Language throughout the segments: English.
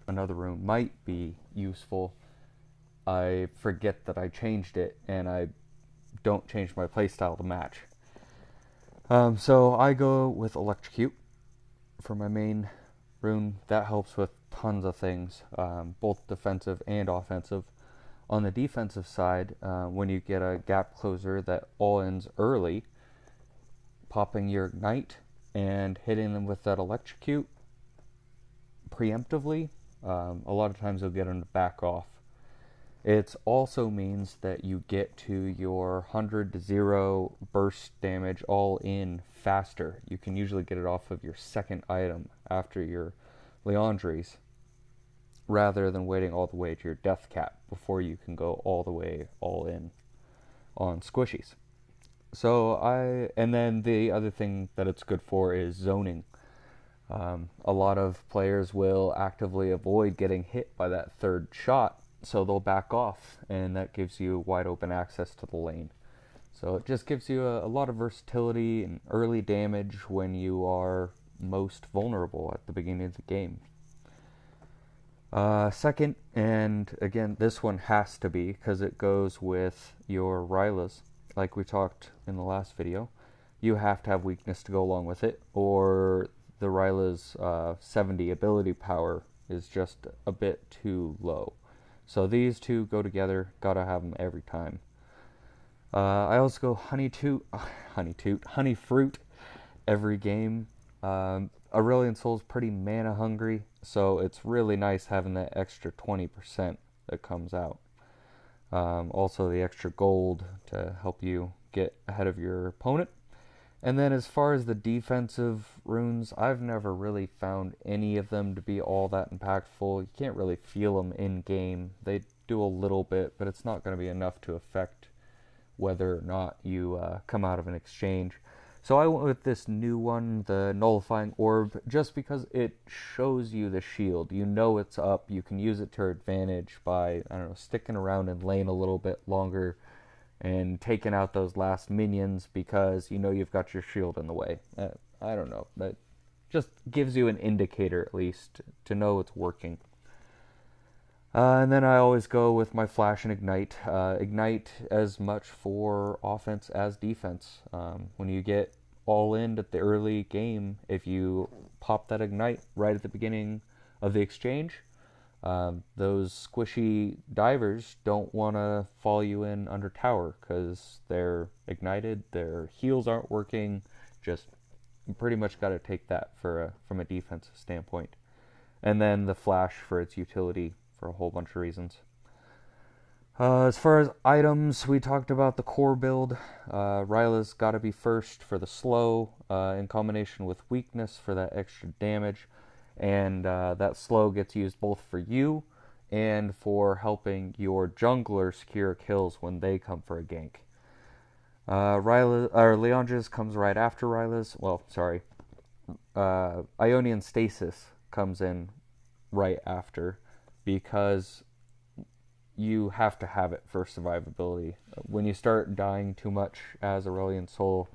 another rune might be useful, I forget that I changed it and I don't change my playstyle to match. So I go with Electrocute for my main rune. That helps with tons of things, both defensive and offensive. On the defensive side, when you get a gap closer that all ends early, popping your Ignite and hitting them with that Electrocute preemptively, a lot of times you'll get them to back off. It also means that you get to your 100 to 0 burst damage all in faster. You can usually get it off of your second item after your Leandries, rather than waiting all the way to your death cap before you can go all the way all in on squishies. And then the other thing that it's good for is zoning. A lot of players will actively avoid getting hit by that third shot, so they'll back off, and that gives you wide open access to the lane. So it just gives you a lot of versatility and early damage when you are most vulnerable at the beginning of the game. Second, and again, this one has to be because it goes with your Rylas, like we talked in the last video. You have to have weakness to go along with it, or the Ryla's 70 ability power is just a bit too low. So these two go together, gotta have them every time. I also go honey fruit every game. Aurelion Soul's pretty mana hungry, so it's really nice having that extra 20% that comes out. Also the extra gold to help you get ahead of your opponent. And then as far as the defensive runes, I've never really found any of them to be all that impactful. You can't really feel them in game. They do a little bit, but it's not going to be enough to affect whether or not you come out of an exchange. So I went with this new one, the Nullifying Orb, just because it shows you the shield. You know it's up. You can use it to your advantage by, sticking around in lane a little bit longer and taking out those last minions because you know you've got your shield in the way. I don't know. That just gives you an indicator, at least, to know it's working. And then I always go with my Flash and Ignite. Ignite as much for offense as defense. When you get all in at the early game, if you pop that Ignite right at the beginning of the exchange, those squishy divers don't want to fall you in under tower because they're ignited, their heals aren't working. Just pretty much got to take that from a defensive standpoint. And then the Flash for its utility for a whole bunch of reasons. As far as items, we talked about the core build. Ryla's got to be first for the slow, in combination with weakness for that extra damage. And that slow gets used both for you and for helping your jungler secure kills when they come for a gank. Leandris comes right after Ryla's. Well, sorry. Ionian Stasis comes in right after because you have to have it for survivability. When you start dying too much as Aurelion Soul,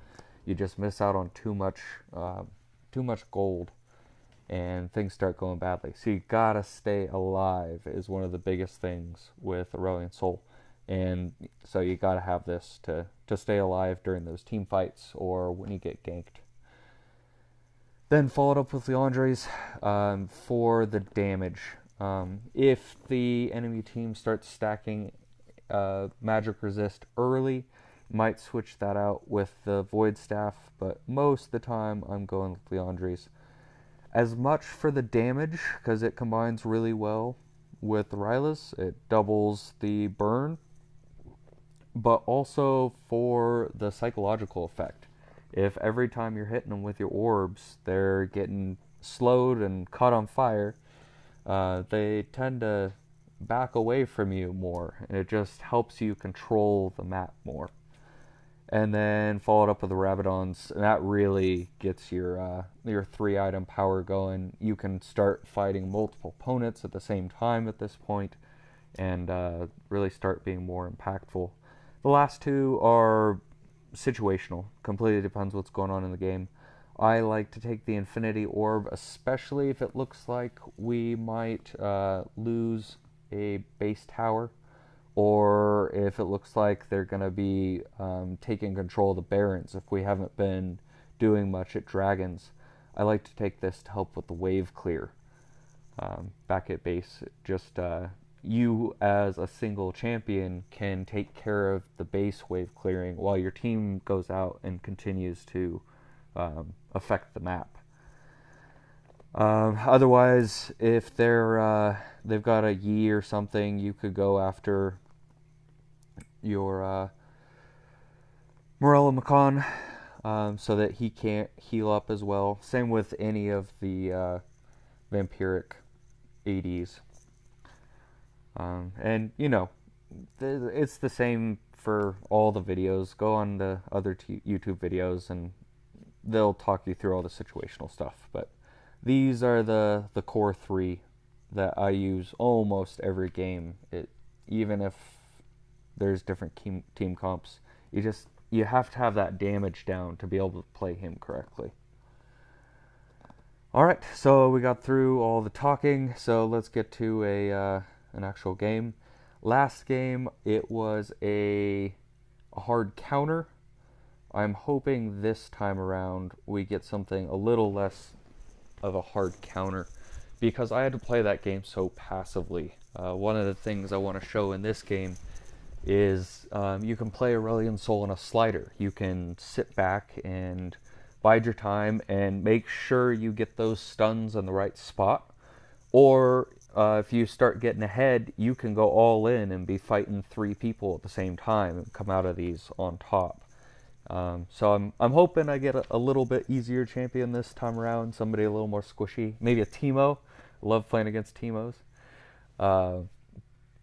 you just miss out on too much gold, and things start going badly. So you gotta stay alive is one of the biggest things with Aurelion Soul, and so you gotta have this to stay alive during those team fights or when you get ganked. Then followed up with Leandres for the damage. If the enemy team starts stacking magic resist early, might switch that out with the Void Staff, but most of the time I'm going with Leandres. As much for the damage, because it combines really well with Rylas. It doubles the burn, but also for the psychological effect. If every time you're hitting them with your orbs, they're getting slowed and caught on fire, they tend to back away from you more, and it just helps you control the map more. And then followed up with the Rabadons, and that really gets your 3-item power going. You can start fighting multiple opponents at the same time at this point, and really start being more impactful. The last two are situational. Completely depends what's going on in the game. I like to take the Infinity Orb, especially if it looks like we might lose a base tower, or if it looks like they're going to be taking control of the Barrens if we haven't been doing much at Dragons. I like to take this to help with the wave clear back at base. Just you as a single champion can take care of the base wave clearing while your team goes out and continues to affect the map. Otherwise, if they've got a Yi or something, you could go after your Morella Macan so that he can't heal up as well. Same with any of the vampiric ADs. And, you know, it's the same for all the videos. Go on the other YouTube videos and they'll talk you through all the situational stuff. But these are the core three that I use almost every game. Even if there's different team comps, you have to have that damage down to be able to play him correctly. Alright, so we got through all the talking, so let's get to an actual game. Last game, it was a hard counter. I'm hoping this time around we get something a little less of a hard counter, because I had to play that game so passively. One of the things I want to show in this game is you can play Aurelion Sol on a slider. You can sit back and bide your time and make sure you get those stuns in the right spot. Or if you start getting ahead, you can go all in and be fighting 3 people at the same time and come out of these on top. So I'm hoping I get a little bit easier champion this time around, somebody a little more squishy, maybe a Teemo. Love playing against Teemos.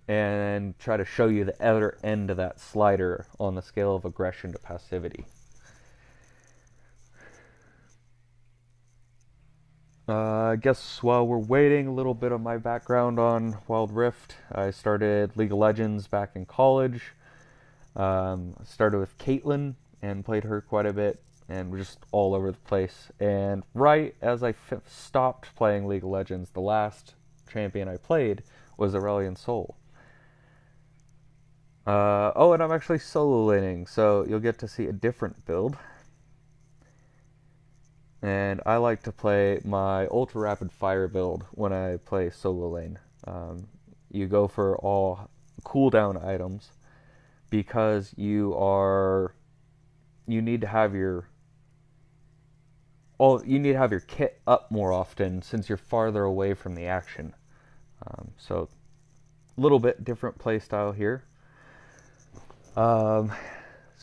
And try to show you the other end of that slider on the scale of aggression to passivity. I guess while we're waiting, a little bit of my background on Wild Rift. I started League of Legends back in college. Started with Caitlyn and played her quite a bit, and we're just all over the place. And right as I stopped playing League of Legends, the last champion I played was Aurelion Sol. And I'm actually solo laning, so you'll get to see a different build. And I like to play my ultra rapid fire build when I play solo lane. You go for all cooldown items because you need to have your kit up more often since you're farther away from the action. So a little bit different playstyle here. So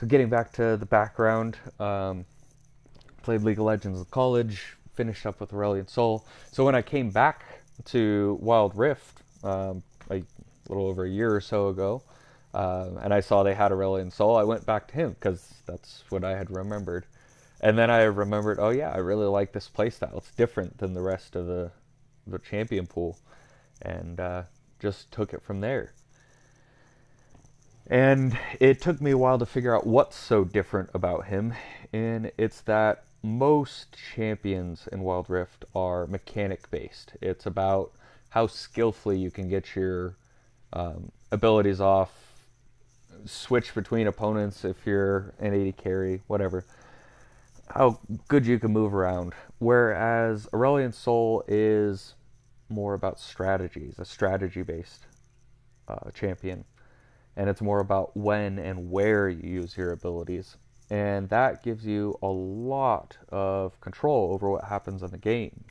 getting back to the background, played League of Legends in college, finished up with Aurelion Sol. So when I came back to Wild Rift a little over a year or so ago, and I saw they had Aurelion Sol, I went back to him because that's what I had remembered. And then I remembered, oh yeah, I really like this playstyle. It's different than the rest of the champion pool, and just took it from there. And it took me a while to figure out what's so different about him, and it's that most champions in Wild Rift are mechanic based. It's about how skillfully you can get your abilities off, switch between opponents if you're an AD carry, whatever. How good you can move around. Whereas Aurelion Sol is more about strategies, a strategy based champion. And it's more about when and where you use your abilities. And that gives you a lot of control over what happens in the game.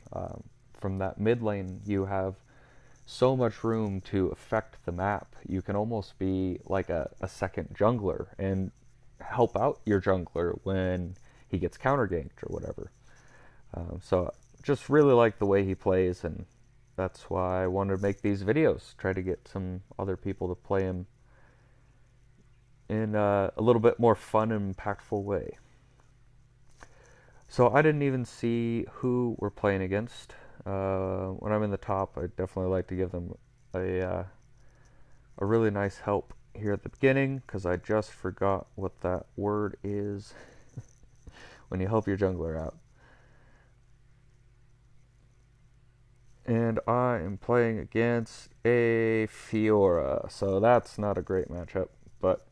From that mid lane, you have so much room to affect the map. You can almost be like a second jungler and help out your jungler when he gets counter ganked or whatever. So just really like the way he plays, and that's why I wanted to make these videos, try to get some other people to play him in a little bit more fun and impactful way. So I didn't even see who we're playing against. When I'm in the top, I definitely like to give them a really nice help here at the beginning, because I just forgot what that word is when you help your jungler out. And I am playing against a Fiora, so that's not a great matchup. But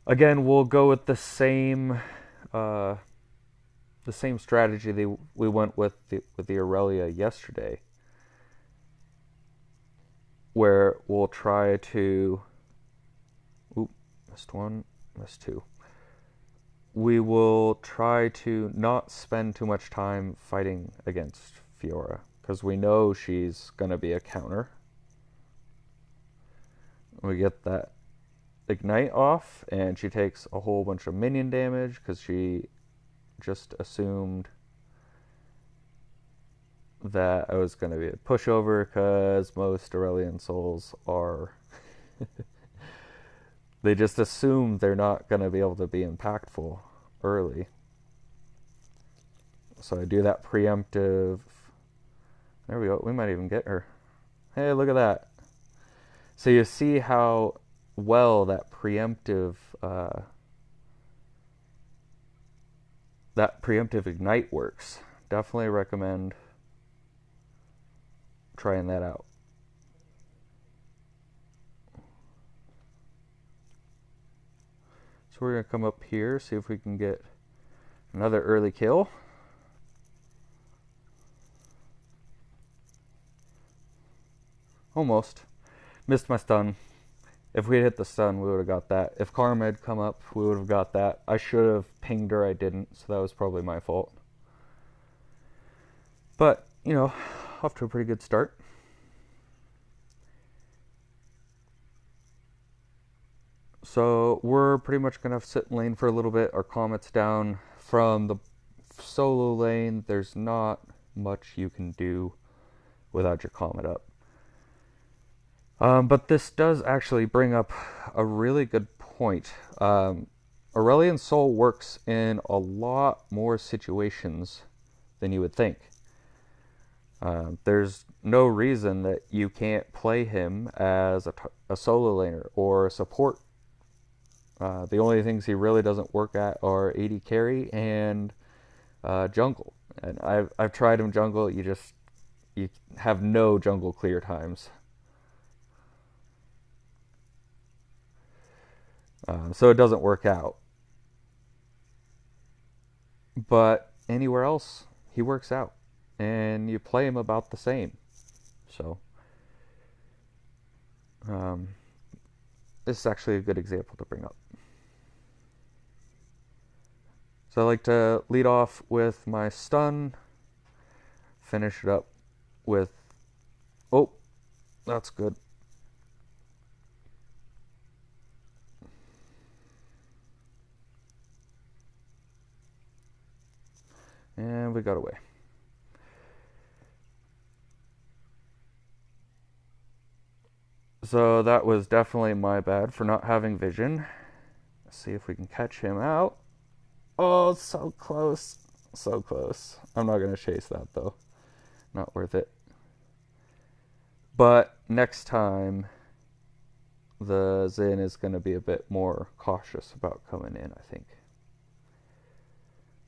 again, we'll go with uh, the same strategy we went with the Aurelia yesterday, where we'll try to. Oop, missed one, missed two. We will try to not spend too much time fighting against Fiora, because we know she's going to be a counter. We get that Ignite off, and she takes a whole bunch of minion damage, because she just assumed that I was going to be a pushover, because most Aurelion souls are... they just assume they're not going to be able to be impactful early. So I do that preemptive... There we go. We might even get her. Hey, look at that. So you see how well that preemptive ignite works. Definitely recommend trying that out. So we're going to come up here, see if we can get another early kill. Almost. Missed my stun. If we had hit the stun, we would have got that. If Karma had come up, we would have got that. I should have pinged her, I didn't, so that was probably my fault. But, you know, off to a pretty good start. So we're pretty much going to sit in lane for a little bit. Our Comet's down. From the solo lane, there's not much you can do without your Comet up. But this does actually bring up a really good point. Aurelion Soul works in a lot more situations than you would think. There's no reason that you can't play him as a solo laner or a support. The only things he really doesn't work at are AD carry and jungle. And I've tried him jungle. You have no jungle clear times. So it doesn't work out. But anywhere else, he works out. And you play him about the same. So this is actually a good example to bring up. So I like to lead off with my stun, finish it up with... Oh, that's good. And we got away. So that was definitely my bad for not having vision. Let's see if we can catch him out. Oh, so close. So close. I'm not going to chase that, though. Not worth it. But next time, the Xin is going to be a bit more cautious about coming in, I think.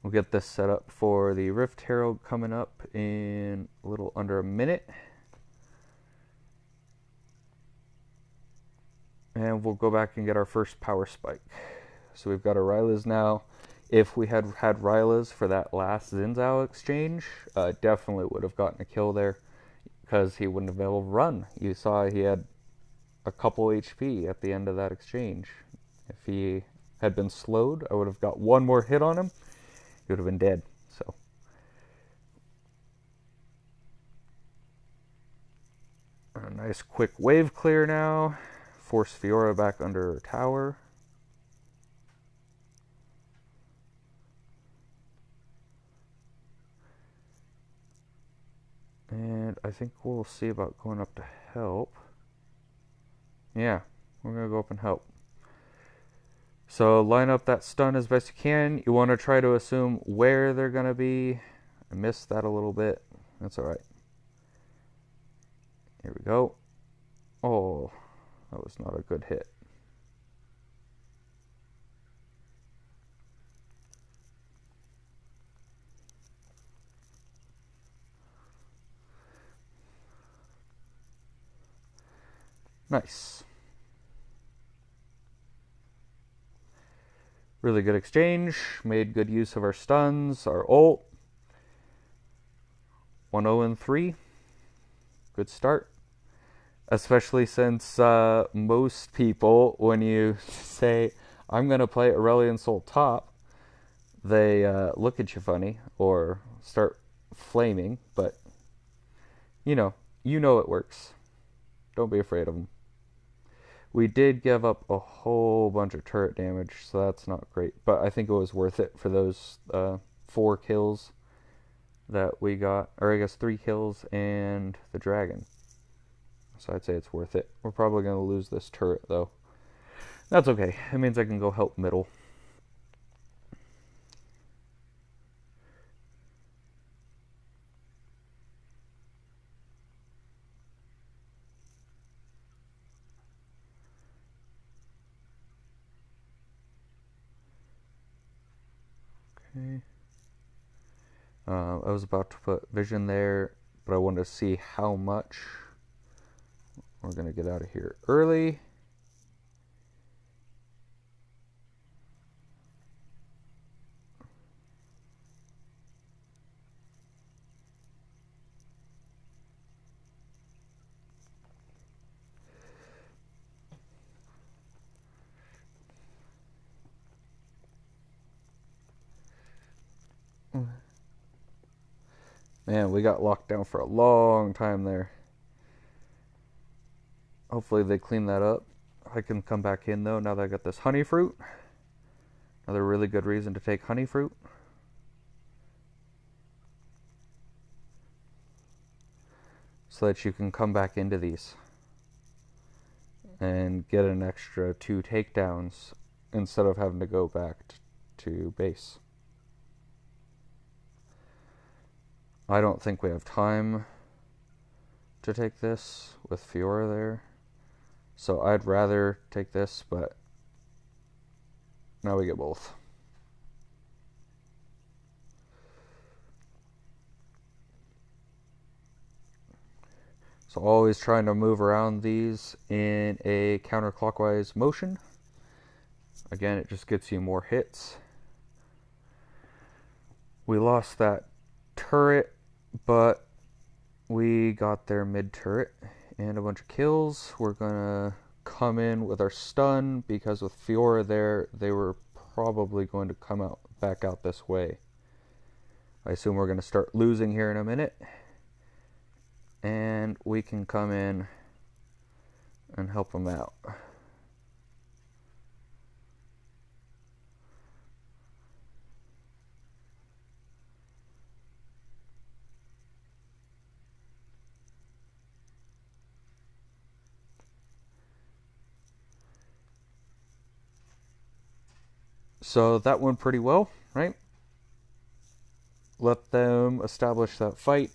We'll get this set up for the Rift Herald coming up in a little under a minute. And we'll go back and get our first power spike. So we've got our Rylas now. If we had had Rylas for that last Xin Zhao exchange, definitely would have gotten a kill there, because he wouldn't have been able to run. You saw he had a couple HP at the end of that exchange. If he had been slowed, I would have got one more hit on him. He would have been dead. So a nice quick wave clear now. Force Fiora back under her tower. And I think we'll see about going up to help. Yeah, we're going to go up and help. So line up that stun as best you can. You want to try to assume where they're going to be. I missed that a little bit. That's alright. Here we go. Oh, that was not a good hit. Nice. Really good exchange. Made good use of our stuns, our ult. 1-0-3. Good start. Especially since most people, when you say, I'm going to play Aurelion Soul top, they look at you funny or start flaming. But, you know it works. Don't be afraid of them. We did give up a whole bunch of turret damage, so that's not great. But I think it was worth it for those 4 kills that we got. Or I guess 3 kills and the dragon. So I'd say it's worth it. We're probably going to lose this turret, though. That's okay. It means I can go help middle. Okay. I was about to put vision there, but I wanted to see how much. We're going to get out of here early. Man, we got locked down for a long time there. Hopefully they clean that up. I can come back in, though, now that I got this honey fruit. Another really good reason to take honey fruit. So that you can come back into these and get an extra 2 takedowns instead of having to go back to base. I don't think we have time to take this with Fiora there. So I'd rather take this, but now we get both. So always trying to move around these in a counterclockwise motion. Again, it just gets you more hits. We lost that turret, but we got their mid turret and a bunch of kills. We're gonna come in with our stun because with Fiora there, they were probably going to come out back out this way. I assume we're gonna start losing here in a minute, and we can come in and help them out. So that went pretty well, right? Let them establish that fight.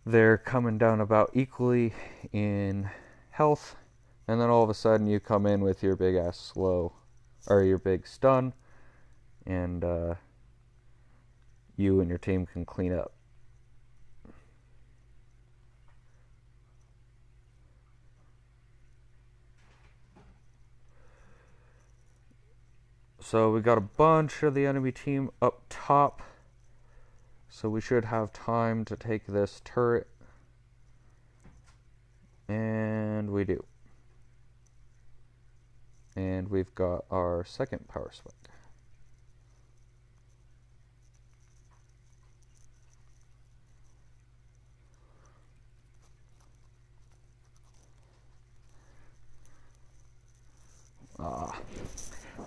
They're coming down about equally in health, and then all of a sudden you come in with your big ass slow, or your big stun, and you and your team can clean up. So we got a bunch of the enemy team up top. So we should have time to take this turret. And we do. And we've got our second power spike.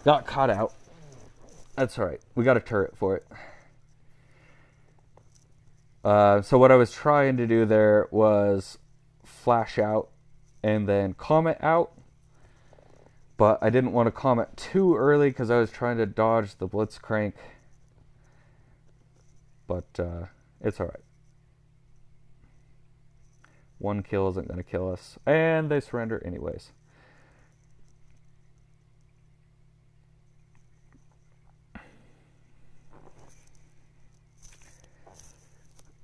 Got caught out. That's alright. We got a turret for it. So what I was trying to do there was flash out and then comet out. But I didn't want to comet too early because I was trying to dodge the Blitzcrank. But it's alright. 1 kill isn't going to kill us. And they surrender anyways.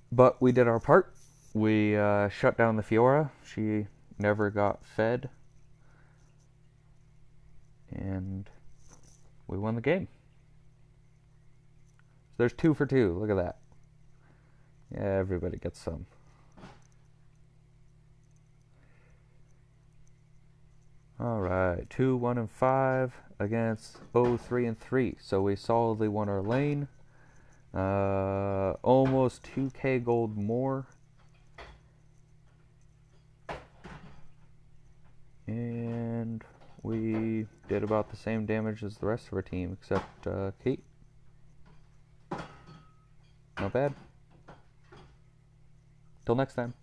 But we did our part. We shut down the Fiora. She never got fed, and we won the game. So there's 2 for 2. Look at that. Yeah, everybody gets some. Alright, 2, 1, and 5 against 0, 3, and 3. So we solidly won our lane. Almost 2k gold more. And we did about the same damage as the rest of our team, except Kate. Not bad. Till next time.